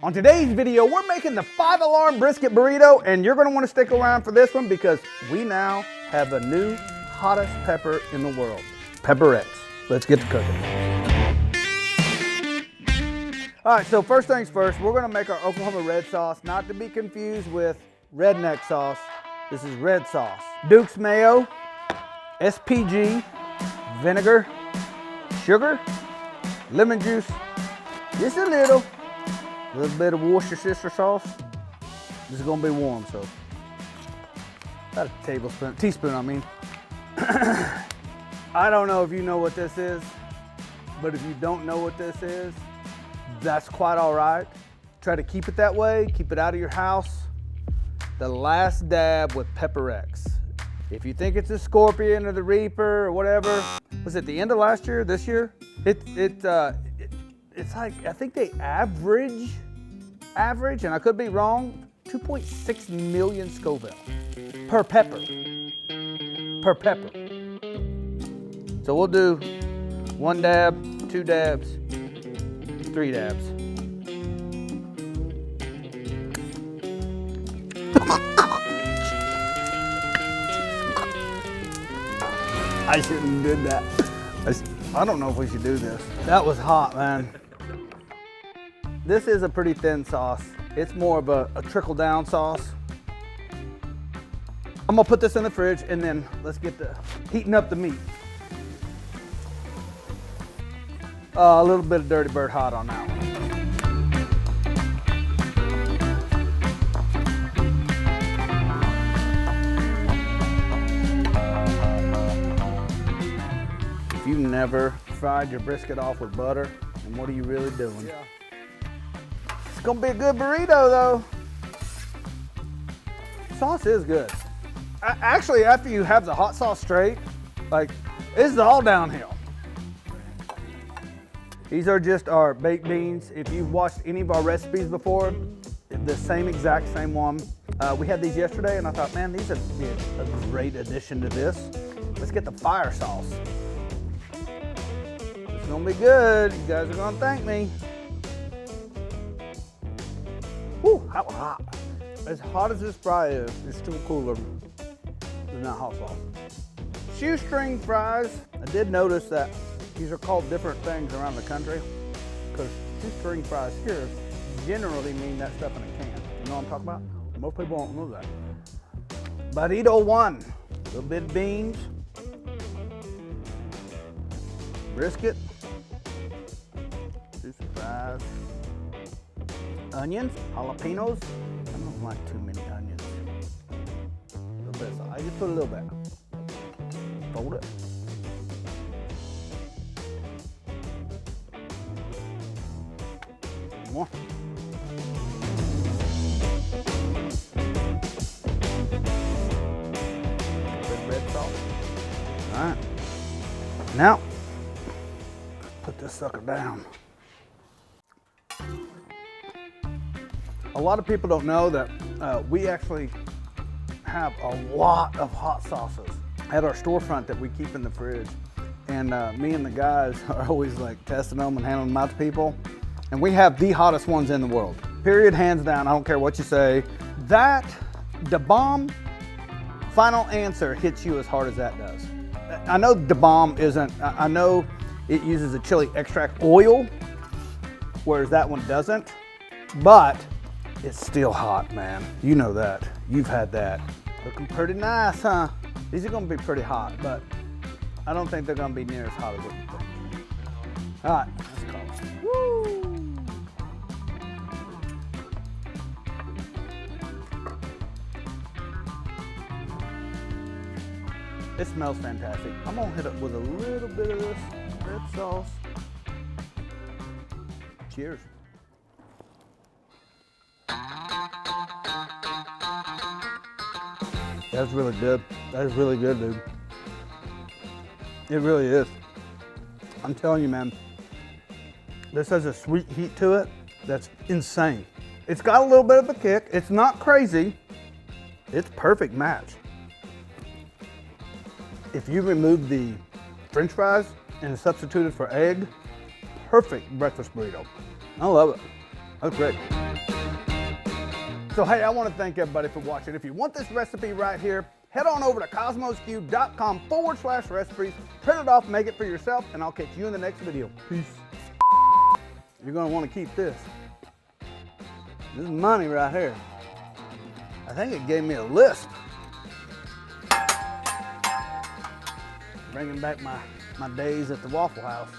On today's video, we're making the 5-alarm brisket burrito, and you're gonna wanna stick around for this one because we now have a new hottest pepper in the world, Pepper X. Let's get to cooking. All right, so first things first, we're gonna make our Oklahoma red sauce, not to be confused with redneck sauce. This is red sauce. Duke's mayo, SPG, vinegar, sugar, lemon juice, just a little bit of Worcestershire sauce. This is gonna be warm, so about a teaspoon, I mean. I don't know if you know what this is, but if you don't know what this is, that's quite all right. Try to keep it that way, keep it out of your house. The last dab with Pepper X. If you think it's a Scorpion or the Reaper or whatever, was it the end of last year, this year? It's like, I think they average, and I could be wrong, 2.6 million Scoville per pepper. So we'll do 1 dab, 2 dabs, 3 dabs. I shouldn't have did that. I don't know if we should do this. That was hot, man. This is a pretty thin sauce. It's more of a trickle down sauce. I'm gonna put this in the fridge and then let's get to heating up the meat. A little bit of Dirty Bird hot on that one. If you've never fried your brisket off with butter, then what are you really doing? Yeah. It's gonna be a good burrito though. Sauce is good. Actually, after you have the hot sauce straight, like, this is all downhill. These are just our baked beans. If you've watched any of our recipes before, the exact same one. We had these yesterday and I thought, man, these would be a great addition to this. Let's get the fire sauce. It's gonna be good. You guys are gonna thank me. Whew, that was hot. As hot as this fry is, it's still cooler than that hot sauce. Shoestring fries. I did notice that these are called different things around the country because shoestring fries here generally mean that stuff in a can. You know what I'm talking about? Most people don't know that. Burrito 1, a little bit of beans, brisket, do some fries, onions, jalapenos. I don't like too many onions. A little bit of salt. I just put a little bit. Fold it. More. Red sauce. All right. Now, put this sucker down. A lot of people don't know that we actually have a lot of hot sauces at our storefront that we keep in the fridge. And me and the guys are always like testing them and handing them out to people. And we have the hottest ones in the world. Period, hands down, I don't care what you say. That, the bomb, final answer hits you as hard as that does. I know the bomb isn't, I know it uses a chili extract oil, whereas that one doesn't, but it's still hot, man. You know that, you've had that. Looking pretty nice, huh? These are gonna be pretty hot, but I don't think they're gonna be near as hot as what you think. All right, let's call it. Woo! It smells fantastic. I'm gonna hit it with a little bit of this red sauce. Cheers. That's really good. That is really good, dude. It really is. I'm telling you, man, this has a sweet heat to it that's insane. It's got a little bit of a kick. It's not crazy. It's perfect match. If you remove the French fries and substitute it for egg, perfect breakfast burrito. I love it. That's great. So hey, I want to thank everybody for watching. If you want this recipe right here, head on over to kosmosq.com/recipes, print it off, make it for yourself, and I'll catch you in the next video. Peace. You're gonna want to keep this. This is money right here. I think it gave me a lisp. Bringing back my days at the Waffle House.